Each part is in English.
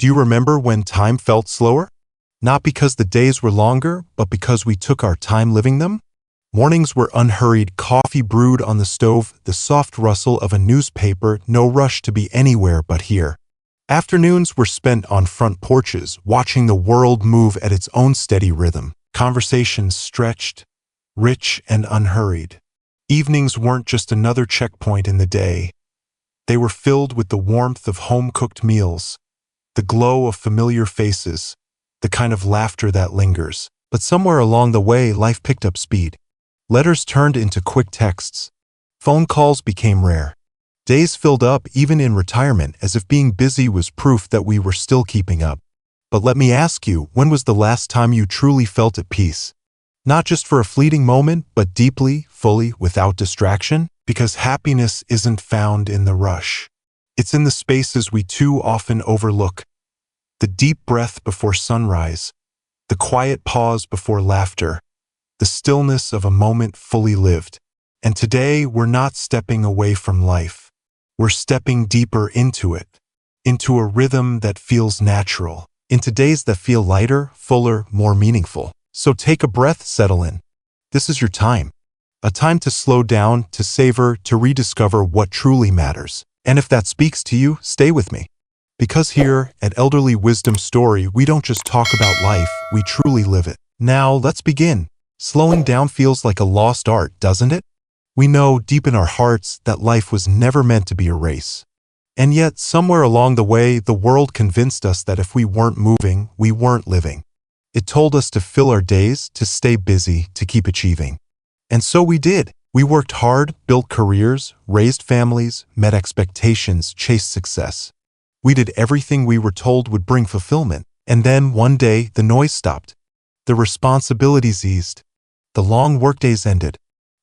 Do you remember when time felt slower? Not because the days were longer, but because we took our time living them? Mornings were unhurried, coffee brewed on the stove, the soft rustle of a newspaper, no rush to be anywhere but here. Afternoons were spent on front porches, watching the world move at its own steady rhythm. Conversations stretched, rich and unhurried. Evenings weren't just another checkpoint in the day. They were filled with the warmth of home-cooked meals, the glow of familiar faces, the kind of laughter that lingers. But somewhere along the way, life picked up speed. Letters turned into quick texts. Phone calls became rare. Days filled up even in retirement, as if being busy was proof that we were still keeping up. But let me ask you, when was the last time you truly felt at peace? Not just for a fleeting moment, but deeply, fully, without distraction? Because happiness isn't found in the rush. It's in the spaces we too often overlook. The deep breath before sunrise, the quiet pause before laughter, the stillness of a moment fully lived. And today, we're not stepping away from life. We're stepping deeper into it, into a rhythm that feels natural, into days that feel lighter, fuller, more meaningful. So take a breath, settle in. This is your time. A time to slow down, to savor, to rediscover what truly matters. And if that speaks to you, stay with me. Because here, at Elderly Wisdom Story, we don't just talk about life, we truly live it. Now, let's begin. Slowing down feels like a lost art, doesn't it? We know deep in our hearts that life was never meant to be a race. And yet, somewhere along the way, the world convinced us that if we weren't moving, we weren't living. It told us to fill our days, to stay busy, to keep achieving. And so we did. We worked hard, built careers, raised families, met expectations, chased success. We did everything we were told would bring fulfillment. And then, one day, the noise stopped. The responsibilities eased. The long workdays ended.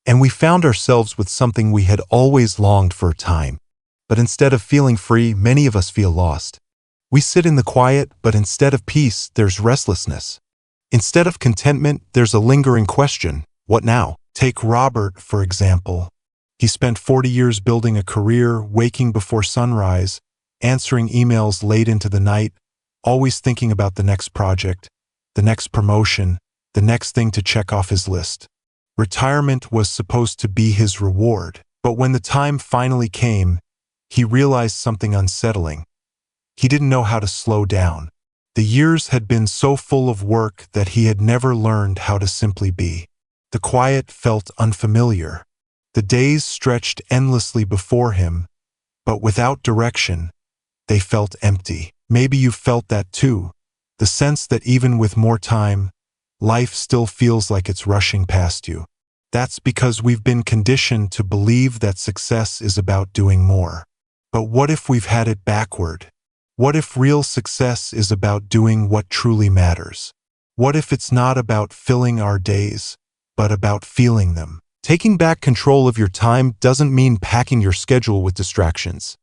And we found ourselves with something we had always longed for: time. But instead of feeling free, many of us feel lost. We sit in the quiet, but instead of peace, there's restlessness. Instead of contentment, there's a lingering question: what now? Take Robert, for example. He spent 40 years building a career, waking before sunrise, answering emails late into the night, always thinking about the next project, the next promotion, the next thing to check off his list. Retirement was supposed to be his reward, but when the time finally came, he realized something unsettling. He didn't know how to slow down. The years had been so full of work that he had never learned how to simply be. The quiet felt unfamiliar. The days stretched endlessly before him, but without direction, they felt empty. Maybe you felt that too, the sense that even with more time, life still feels like it's rushing past you. That's because we've been conditioned to believe that success is about doing more. But what if we've had it backward? What if real success is about doing what truly matters? What if it's not about filling our days, but about feeling them? Taking back control of your time doesn't mean packing your schedule with distractions.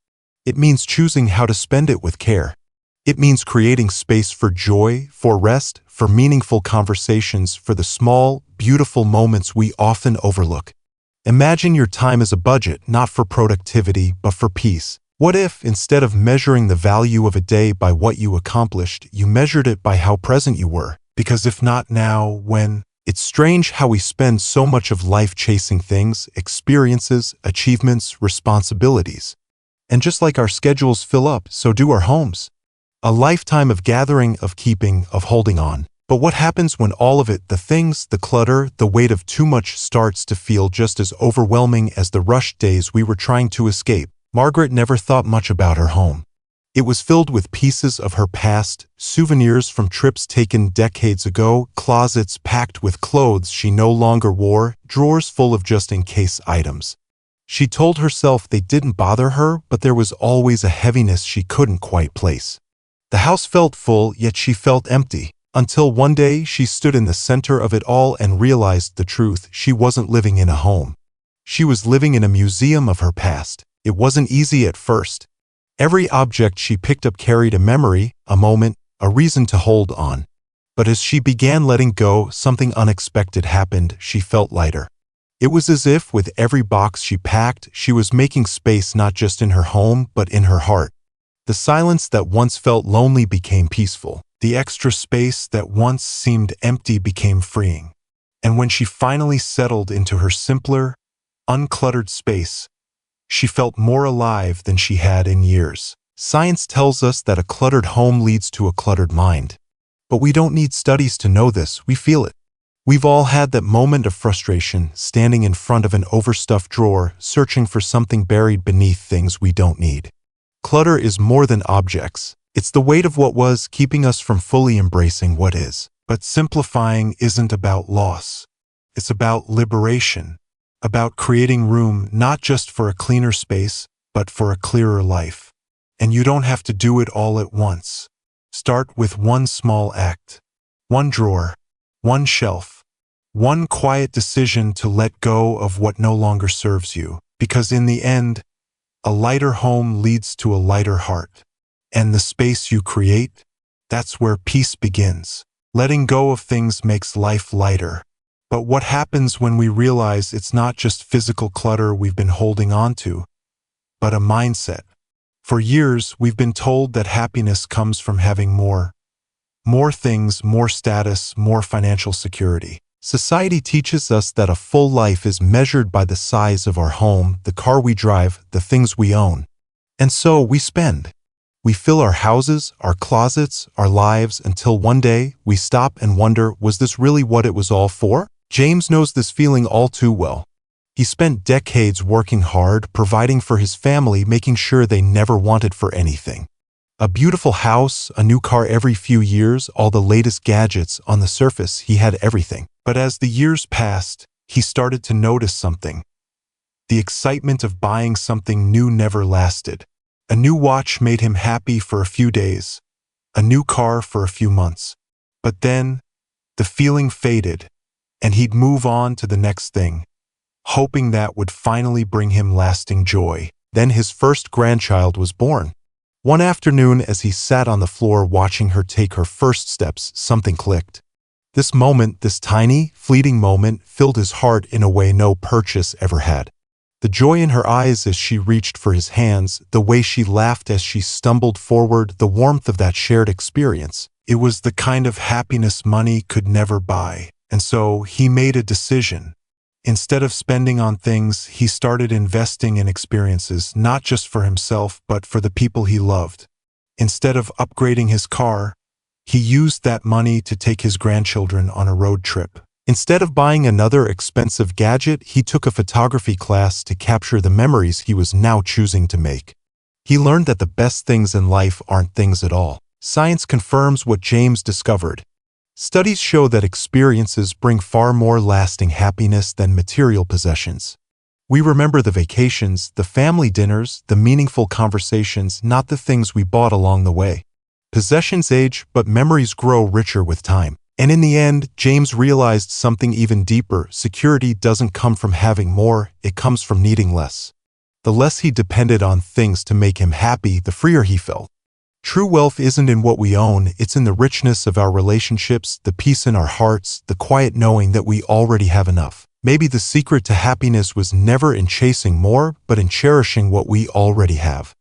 It means choosing how to spend it with care. It means creating space for joy, for rest, for meaningful conversations, for the small, beautiful moments we often overlook. Imagine your time as a budget, not for productivity, but for peace. What if, instead of measuring the value of a day by what you accomplished, you measured it by how present you were? Because if not now, when? It's strange how we spend so much of life chasing things, experiences, achievements, responsibilities. And just like our schedules fill up, so do our homes. A lifetime of gathering, of keeping, of holding on. But what happens when all of it, the things, the clutter, the weight of too much, starts to feel just as overwhelming as the rushed days we were trying to escape? Margaret never thought much about her home. It was filled with pieces of her past, souvenirs from trips taken decades ago, closets packed with clothes she no longer wore, drawers full of just-in-case items. She told herself they didn't bother her, but there was always a heaviness she couldn't quite place. The house felt full, yet she felt empty. Until one day she stood in the center of it all and realized the truth: she wasn't living in a home. She was living in a museum of her past. It wasn't easy at first. Every object she picked up carried a memory, a moment, a reason to hold on. But as she began letting go, something unexpected happened. She felt lighter. It was as if with every box she packed, she was making space not just in her home, but in her heart. The silence that once felt lonely became peaceful. The extra space that once seemed empty became freeing. And when she finally settled into her simpler, uncluttered space, she felt more alive than she had in years. Science tells us that a cluttered home leads to a cluttered mind. But we don't need studies to know this, we feel it. We've all had that moment of frustration, standing in front of an overstuffed drawer, searching for something buried beneath things we don't need. Clutter is more than objects. It's the weight of what was, keeping us from fully embracing what is. But simplifying isn't about loss. It's about liberation, about creating room not just for a cleaner space, but for a clearer life. And you don't have to do it all at once. Start with one small act, one drawer, one shelf, one quiet decision to let go of what no longer serves you. Because in the end, a lighter home leads to a lighter heart. And the space you create, that's where peace begins. Letting go of things makes life lighter. But what happens when we realize it's not just physical clutter we've been holding on to, but a mindset? For years, we've been told that happiness comes from having more things, more status, more financial security. Society teaches us that a full life is measured by the size of our home, the car we drive, the things we own. And so we spend. We fill our houses, our closets, our lives until one day we stop and wonder, was this really what it was all for? James knows this feeling all too well. He spent decades working hard, providing for his family, making sure they never wanted for anything. A beautiful house, a new car every few years, all the latest gadgets. On the surface, he had everything. But as the years passed, he started to notice something. The excitement of buying something new never lasted. A new watch made him happy for a few days, a new car for a few months. But then, the feeling faded, and he'd move on to the next thing, hoping that would finally bring him lasting joy. Then his first grandchild was born. One afternoon, as he sat on the floor watching her take her first steps, something clicked. This moment, this tiny, fleeting moment, filled his heart in a way no purchase ever had. The joy in her eyes as she reached for his hands, the way she laughed as she stumbled forward, the warmth of that shared experience. It was the kind of happiness money could never buy. And so he made a decision. Instead of spending on things, he started investing in experiences, not just for himself, but for the people he loved. Instead of upgrading his car, he used that money to take his grandchildren on a road trip. Instead of buying another expensive gadget, he took a photography class to capture the memories he was now choosing to make. He learned that the best things in life aren't things at all. Science confirms what James discovered. Studies show that experiences bring far more lasting happiness than material possessions. We remember the vacations, the family dinners, the meaningful conversations, not the things we bought along the way. Possessions age, but memories grow richer with time. And in the end, James realized something even deeper. Security doesn't come from having more, it comes from needing less. The less he depended on things to make him happy, the freer he felt. True wealth isn't in what we own, it's in the richness of our relationships, the peace in our hearts, the quiet knowing that we already have enough. Maybe the secret to happiness was never in chasing more, but in cherishing what we already have.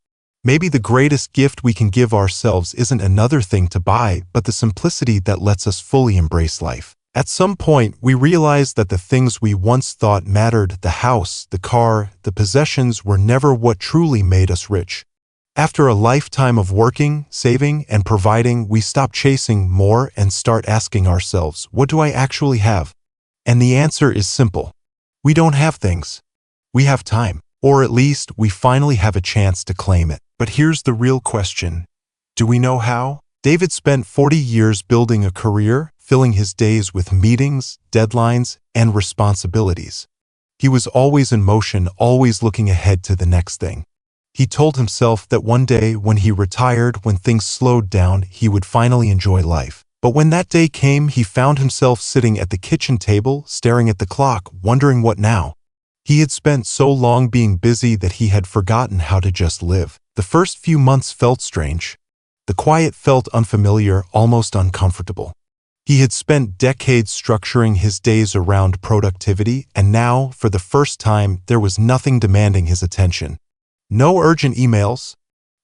Maybe the greatest gift we can give ourselves isn't another thing to buy, but the simplicity that lets us fully embrace life. At some point, we realize that the things we once thought mattered, the house, the car, the possessions, were never what truly made us rich. After a lifetime of working, saving, and providing, we stop chasing more and start asking ourselves, what do I actually have? And the answer is simple. We don't have things. We have time. Or at least, we finally have a chance to claim it. But here's the real question. Do we know how? David spent 40 years building a career, filling his days with meetings, deadlines, and responsibilities. He was always in motion, always looking ahead to the next thing. He told himself that one day, when he retired, when things slowed down, he would finally enjoy life. But when that day came, he found himself sitting at the kitchen table, staring at the clock, wondering what now. He had spent so long being busy that he had forgotten how to just live. The first few months felt strange. The quiet felt unfamiliar, almost uncomfortable. He had spent decades structuring his days around productivity, and now, for the first time, there was nothing demanding his attention. No urgent emails,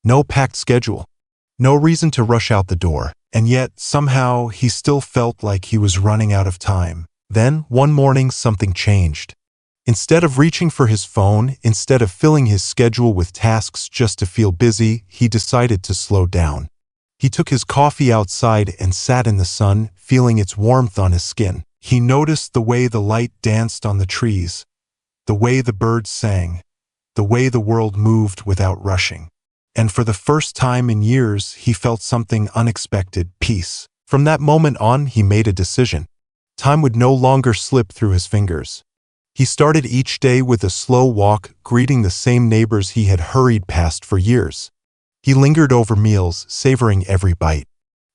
No packed schedule. No reason to rush out the door. And yet, somehow, he still felt like he was running out of time. Then, one morning, something changed. Instead of reaching for his phone, instead of filling his schedule with tasks just to feel busy, he decided to slow down. He took his coffee outside and sat in the sun, feeling its warmth on his skin. He noticed the way the light danced on the trees, the way the birds sang, the way the world moved without rushing. And for the first time in years, he felt something unexpected: peace. From that moment on, he made a decision. Time would no longer slip through his fingers. He started each day with a slow walk, greeting the same neighbors he had hurried past for years. He lingered over meals, savoring every bite.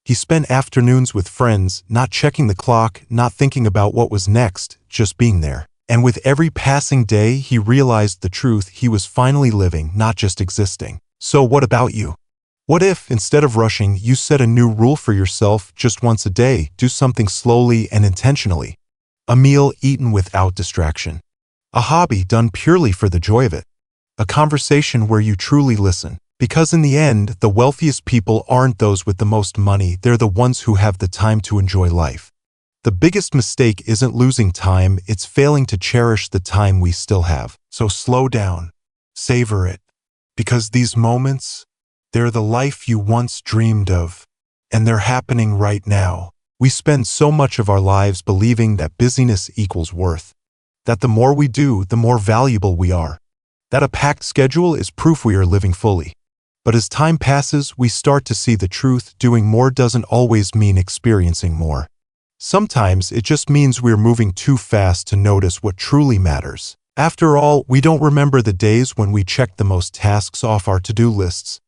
He spent afternoons with friends, not checking the clock, not thinking about what was next, just being there. And with every passing day, he realized the truth: he was finally living, not just existing. So what about you? What if, instead of rushing, you set a new rule for yourself just once a day? Do something slowly and intentionally. A meal eaten without distraction. A hobby done purely for the joy of it. A conversation where you truly listen. Because in the end, the wealthiest people aren't those with the most money, they're the ones who have the time to enjoy life. The biggest mistake isn't losing time, it's failing to cherish the time we still have. So slow down. Savor it. Because these moments, they're the life you once dreamed of. And they're happening right now. We spend so much of our lives believing that busyness equals worth. That the more we do, the more valuable we are. That a packed schedule is proof we are living fully. But as time passes, we start to see the truth: doing more doesn't always mean experiencing more. Sometimes it just means we're moving too fast to notice what truly matters. After all, we don't remember the days when we checked the most tasks off our to-do lists.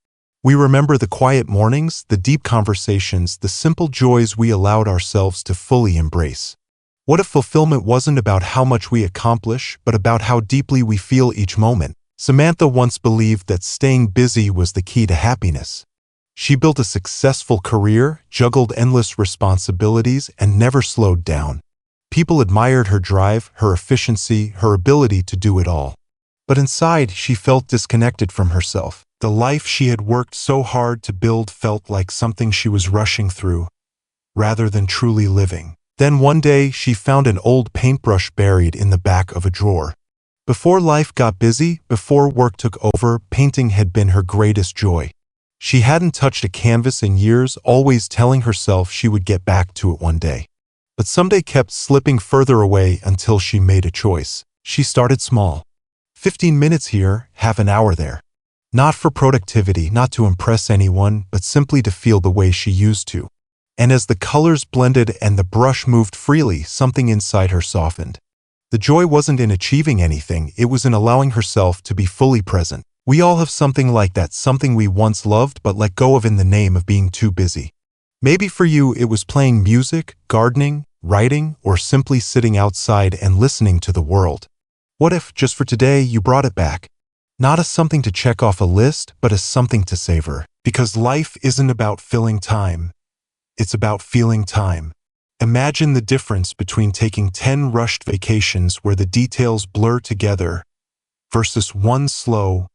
We remember the quiet mornings, the deep conversations, the simple joys we allowed ourselves to fully embrace. What if fulfillment wasn't about how much we accomplish, but about how deeply we feel each moment? Samantha once believed that staying busy was the key to happiness. She built a successful career, juggled endless responsibilities, and never slowed down. People admired her drive, her efficiency, her ability to do it all. But inside, she felt disconnected from herself. The life she had worked so hard to build felt like something she was rushing through, rather than truly living. Then one day, she found an old paintbrush buried in the back of a drawer. Before life got busy, before work took over, painting had been her greatest joy. She hadn't touched a canvas in years, always telling herself she would get back to it one day. But someday kept slipping further away until she made a choice. She started small. 15 minutes here, half an hour there. Not for productivity, not to impress anyone, but simply to feel the way she used to. And as the colors blended and the brush moved freely, something inside her softened. The joy wasn't in achieving anything, it was in allowing herself to be fully present. We all have something like that, something we once loved but let go of in the name of being too busy. Maybe for you it was playing music, gardening, writing, or simply sitting outside and listening to the world. What if, just for today, you brought it back? Not as something to check off a list, but as something to savor. Because life isn't about filling time. It's about feeling time. Imagine the difference between taking 10 rushed vacations where the details blur together versus one slow,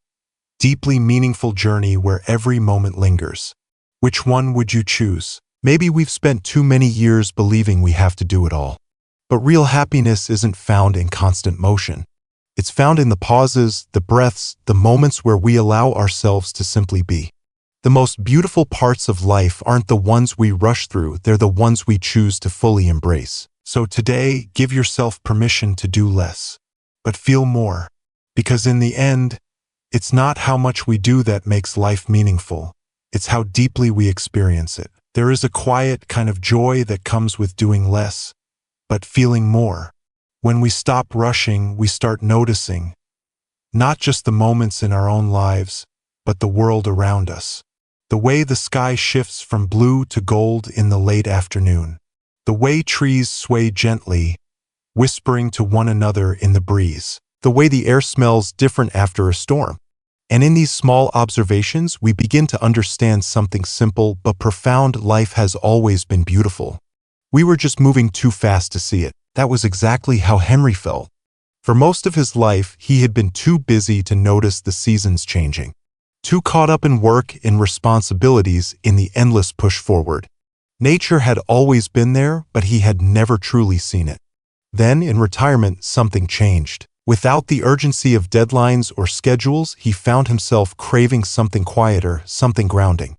deeply meaningful journey where every moment lingers. Which one would you choose? Maybe we've spent too many years believing we have to do it all. But real happiness isn't found in constant motion. It's found in the pauses, the breaths, the moments where we allow ourselves to simply be. The most beautiful parts of life aren't the ones we rush through, they're the ones we choose to fully embrace. So today, give yourself permission to do less, but feel more. Because in the end, it's not how much we do that makes life meaningful. It's how deeply we experience it. There is a quiet kind of joy that comes with doing less, but feeling more. When we stop rushing, we start noticing, not just the moments in our own lives, but the world around us. The way the sky shifts from blue to gold in the late afternoon. The way trees sway gently, whispering to one another in the breeze. The way the air smells different after a storm. And in these small observations, we begin to understand something simple but profound: life has always been beautiful. We were just moving too fast to see it. That was exactly how Henry felt. For most of his life, he had been too busy to notice the seasons changing. too caught up in work, in responsibilities, in the endless push forward. Nature had always been there, but he had never truly seen it. Then, in retirement, something changed. Without the urgency of deadlines or schedules, he found himself craving something quieter, something grounding.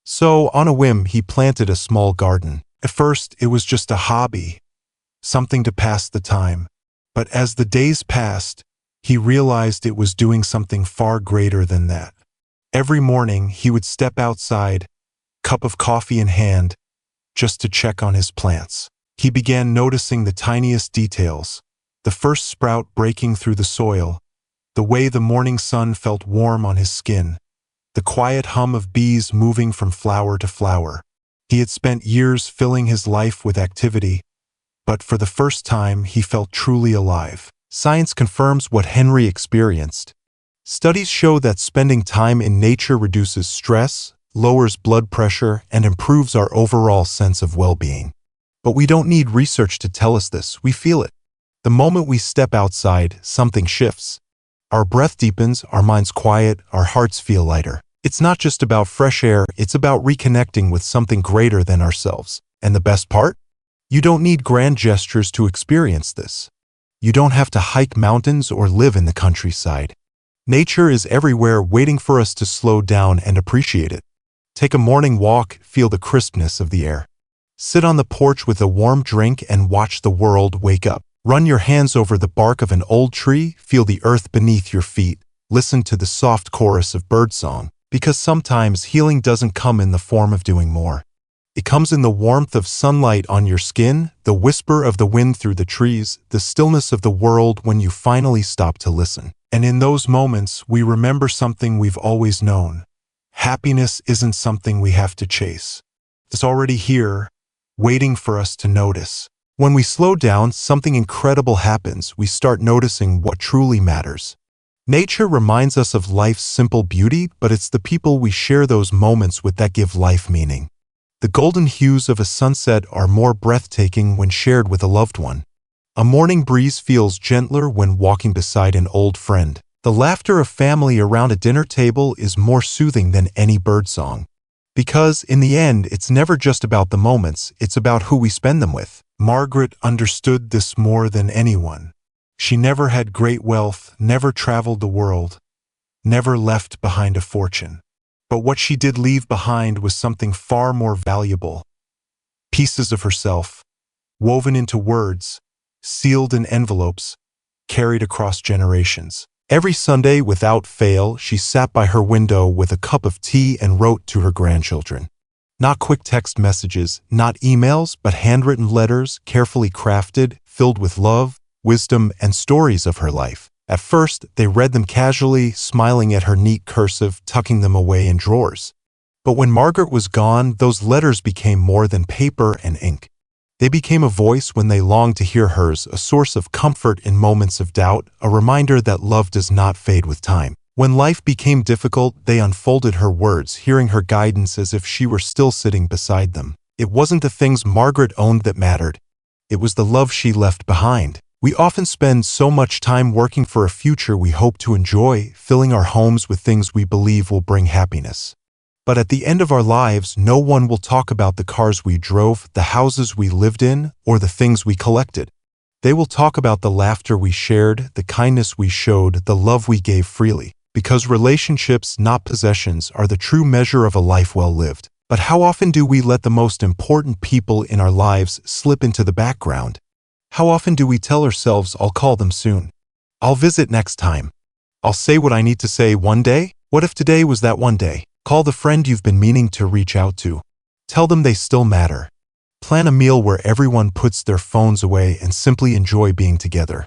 So, on a whim, he planted a small garden. At first, it was just a hobby, something to pass the time. But as the days passed, he realized it was doing something far greater than that. Every morning, he would step outside, cup of coffee in hand, just to check on his plants. He began noticing the tiniest details, the first sprout breaking through the soil, the way the morning sun felt warm on his skin, the quiet hum of bees moving from flower to flower. He had spent years filling his life with activity, but for the first time he felt truly alive. Science confirms what Henry experienced. Studies show that spending time in nature reduces stress, lowers blood pressure, and improves our overall sense of well-being. But we don't need research to tell us this, we feel it. The moment we step outside, something shifts. Our breath deepens, our minds quiet, our hearts feel lighter. It's not just about fresh air, it's about reconnecting with something greater than ourselves. And the best part? You don't need grand gestures to experience this. You don't have to hike mountains or live in the countryside. Nature is everywhere waiting for us to slow down and appreciate it. Take a morning walk, feel the crispness of the air. Sit on the porch with a warm drink and watch the world wake up. Run your hands over the bark of an old tree, feel the earth beneath your feet. Listen to the soft chorus of birdsong, because sometimes healing doesn't come in the form of doing more. It comes in the warmth of sunlight on your skin, the whisper of the wind through the trees, the stillness of the world when you finally stop to listen. And in those moments, we remember something we've always known. Happiness isn't something we have to chase. It's already here, waiting for us to notice. When we slow down, something incredible happens. We start noticing what truly matters. Nature reminds us of life's simple beauty, but it's the people we share those moments with that give life meaning. The golden hues of a sunset are more breathtaking when shared with a loved one. A morning breeze feels gentler when walking beside an old friend. The laughter of family around a dinner table is more soothing than any birdsong. Because, in the end, it's never just about the moments, it's about who we spend them with. Margaret understood this more than anyone. She never had great wealth, never traveled the world, never left behind a fortune. But what she did leave behind was something far more valuable. Pieces of herself, woven into words, sealed in envelopes, carried across generations. Every Sunday, without fail, she sat by her window with a cup of tea and wrote to her grandchildren. Not quick text messages, not emails, but handwritten letters, carefully crafted, filled with love, wisdom, and stories of her life. At first, they read them casually, smiling at her neat cursive, tucking them away in drawers. But when Margaret was gone, those letters became more than paper and ink. They became a voice when they longed to hear hers, a source of comfort in moments of doubt, a reminder that love does not fade with time. When life became difficult, they unfolded her words, hearing her guidance as if she were still sitting beside them. It wasn't the things Margaret owned that mattered. It was the love she left behind. We often spend so much time working for a future we hope to enjoy, filling our homes with things we believe will bring happiness. But at the end of our lives, no one will talk about the cars we drove, the houses we lived in, or the things we collected. They will talk about the laughter we shared, the kindness we showed, the love we gave freely. Because relationships, not possessions, are the true measure of a life well lived. But how often do we let the most important people in our lives slip into the background? How often do we tell ourselves, I'll call them soon? I'll visit next time. I'll say what I need to say one day? What if today was that one day? Call the friend you've been meaning to reach out to. Tell them they still matter. Plan a meal where everyone puts their phones away and simply enjoy being together.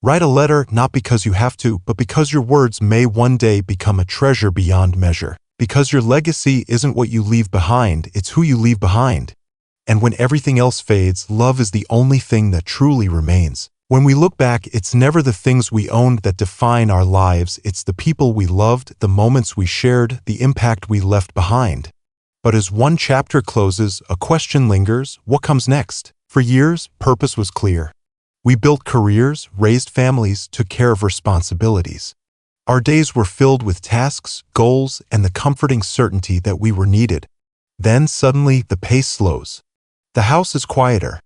Write a letter not because you have to, but because your words may one day become a treasure beyond measure. Because your legacy isn't what you leave behind, it's who you leave behind. And when everything else fades, love is the only thing that truly remains. When we look back, it's never the things we owned that define our lives, it's the people we loved, the moments we shared, the impact we left behind. But as one chapter closes, a question lingers: what comes next? For years, purpose was clear. We built careers, raised families, took care of responsibilities. Our days were filled with tasks, goals, and the comforting certainty that we were needed. Then suddenly the pace slows. The house is quieter.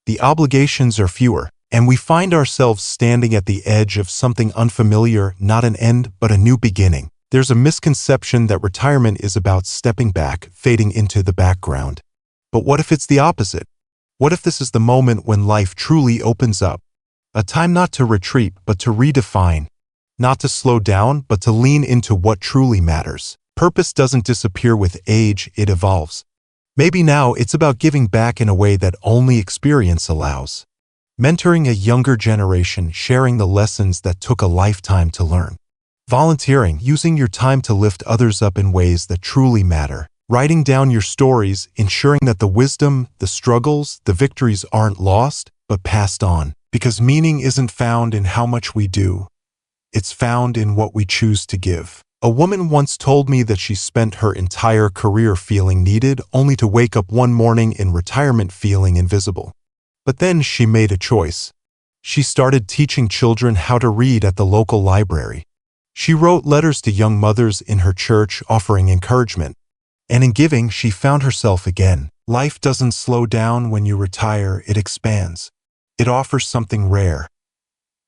The obligations are fewer, and we find ourselves standing at the edge of something unfamiliar, not an end, but a new beginning. There's a misconception that retirement is about stepping back, fading into the background. But what if it's the opposite? What if this is the moment when life truly opens up? A time not to retreat, but to redefine. Not to slow down, but to lean into what truly matters. Purpose doesn't disappear with age, it evolves. Maybe now it's about giving back in a way that only experience allows. Mentoring a younger generation, sharing the lessons that took a lifetime to learn. Volunteering, using your time to lift others up in ways that truly matter. Writing down your stories, ensuring that the wisdom, the struggles, the victories aren't lost, but passed on. Because meaning isn't found in how much we do. It's found in what we choose to give. A woman once told me that she spent her entire career feeling needed, only to wake up one morning in retirement feeling invisible. But then she made a choice. She started teaching children how to read at the local library. She wrote letters to young mothers in her church offering encouragement. And in giving, she found herself again. Life doesn't slow down when you retire, it expands. It offers something rare.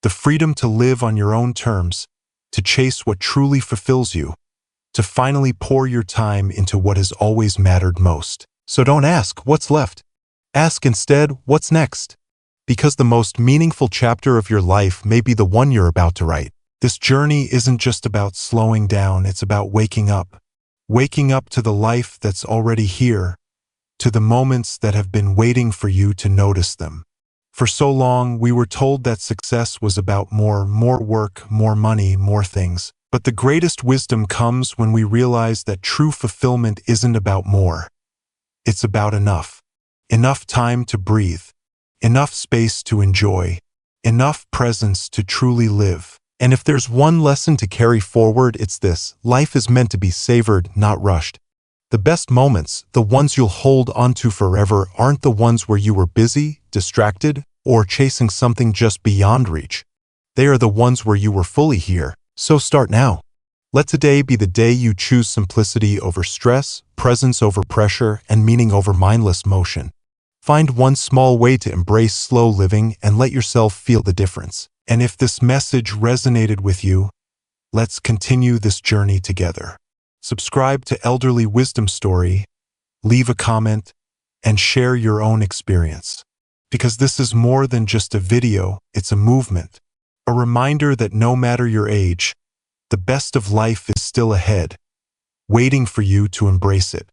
The freedom to live on your own terms, to chase what truly fulfills you, to finally pour your time into what has always mattered most. So don't ask, what's left? Ask instead, what's next? Because the most meaningful chapter of your life may be the one you're about to write. This journey isn't just about slowing down, it's about waking up. Waking up to the life that's already here, to the moments that have been waiting for you to notice them. For so long, we were told that success was about more work, more money, more things. But the greatest wisdom comes when we realize that true fulfillment isn't about more. It's about enough. Enough time to breathe. Enough space to enjoy. Enough presence to truly live. And if there's one lesson to carry forward, it's this: life is meant to be savored, not rushed. The best moments, the ones you'll hold onto forever, aren't the ones where you were busy, distracted, or chasing something just beyond reach. They are the ones where you were fully here. So start now. Let today be the day you choose simplicity over stress, presence over pressure, and meaning over mindless motion. Find one small way to embrace slow living and let yourself feel the difference. And if this message resonated with you, let's continue this journey together. Subscribe to Elderly Wisdom Story, leave a comment, and share your own experience. Because this is more than just a video, it's a movement. A reminder that no matter your age, the best of life is still ahead, waiting for you to embrace it.